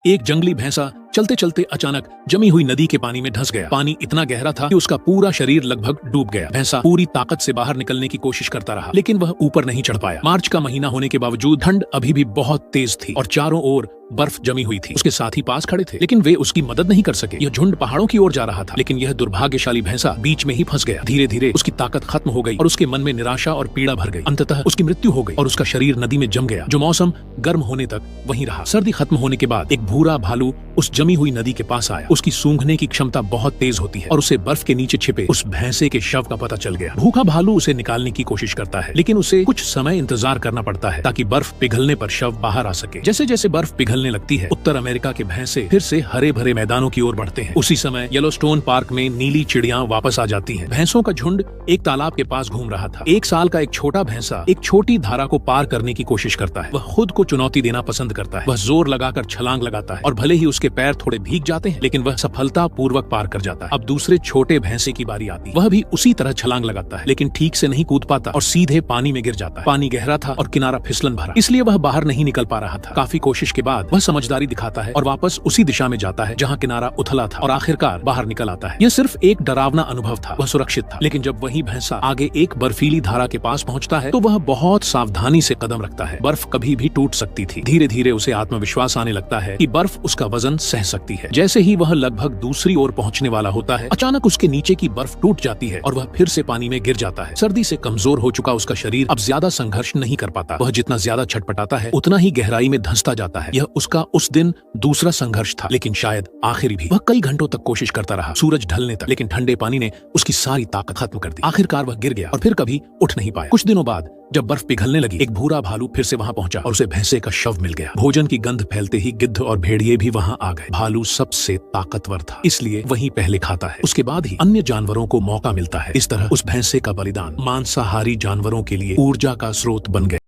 एक जंगली भैंसा चलते चलते अचानक जमी हुई नदी के पानी में धंस गया। पानी इतना गहरा था कि उसका पूरा शरीर लगभग डूब गया। भैंसा पूरी ताकत से बाहर निकलने की कोशिश करता रहा, लेकिन वह ऊपर नहीं चढ़ पाया। मार्च का महीना होने के बावजूद ठंड अभी भी बहुत तेज थी और चारों ओर बर्फ जमी हुई थी। उसके साथी पास खड़े थे, लेकिन वे उसकी मदद नहीं कर सके। यह झुंड पहाड़ों की ओर जा रहा था, लेकिन यह दुर्भाग्यशाली भैंसा बीच में ही फंस गया। धीरे धीरे उसकी ताकत खत्म हो गई और उसके मन में निराशा और पीड़ा भर गई। अंततः उसकी मृत्यु हो गई और उसका शरीर नदी में जम गया, जो मौसम गर्म होने तक वहीं रहा। सर्दी खत्म होने के बाद एक भूरा भालू उस जमी हुई नदी के पास आया। उसकी सूंघने की क्षमता बहुत तेज होती है और उसे बर्फ के नीचे छिपे उस भैंसे के शव का पता चल गया। भूखा भालू उसे निकालने की कोशिश करता है, लेकिन उसे कुछ समय इंतजार करना पड़ता है ताकि बर्फ पिघलने पर शव बाहर आ सके। जैसे जैसे बर्फ पिघलने लगती है, उत्तर अमेरिका के भैंसे फिर से हरे भरे मैदानों की ओर बढ़ते हैं। उसी समय येलोस्टोन पार्क में नीली चिड़िया वापस आ जाती हैं। भैंसों का झुंड एक तालाब के पास घूम रहा था। 1 साल का एक छोटा भैंसा एक छोटी धारा को पार करने की कोशिश करता है। वह खुद को चुनौती देना पसंद करता है। वह जोर लगाकर छलांग लगाता है और भले ही उसके पैर थोड़े भीग जाते हैं, लेकिन वह सफलता पूर्वक पार कर जाता है। अब दूसरे छोटे भैंसे की बारी आती है। वह भी उसी तरह छलांग लगाता है, लेकिन ठीक से नहीं कूद पाता और सीधे पानी में गिर जाता है। पानी गहरा था और किनारा फिसलन भरा, इसलिए वह बाहर नहीं निकल पा रहा था। काफी कोशिश के बाद वह समझदारी दिखाता है और वापस उसी दिशा में जाता है जहाँ किनारा उथला था और आखिरकार बाहर निकल आता है। यह सिर्फ एक डरावना अनुभव था, वह सुरक्षित था, लेकिन जब वही भैंसा आगे एक बर्फीली धारा के पास पहुँचता है तो वह बहुत सावधानी से कदम रखता है। बर्फ कभी भी टूट सकती थी। धीरे धीरे उसे आत्मविश्वास आने लगता है कि बर्फ उसका वजन सह सकती है। जैसे ही वह लगभग दूसरी ओर पहुंचने वाला होता है, अचानक उसके नीचे की बर्फ टूट जाती है और वह फिर से पानी में गिर जाता है। सर्दी से कमजोर हो चुका उसका शरीर अब ज्यादा संघर्ष नहीं कर पाता। वह जितना ज्यादा छटपटाता है, उतना ही गहराई में धंसता जाता है। यह उसका उस दिन दूसरा संघर्ष था, लेकिन शायद आखिरी भी। वह कई घंटों तक कोशिश करता रहा, सूरज ढलने तक, लेकिन ठंडे पानी ने उसकी सारी ताकत खत्म कर दी। आखिरकार वह गिर गया और फिर कभी उठ नहीं पाया। कुछ दिनों बाद जब बर्फ पिघलने लगी, एक भूरा भालू फिर से वहां पहुंचा और उसे भैंसे का शव मिल गया। भोजन की गंध फैलते ही गिद्ध और भेड़िए भी वहां आ गए। भालू सबसे ताकतवर था, इसलिए वही पहले खाता है। उसके बाद ही अन्य जानवरों को मौका मिलता है। इस तरह उस भैंसे का बलिदान मांसाहारी जानवरों के लिए ऊर्जा का स्रोत बन गया।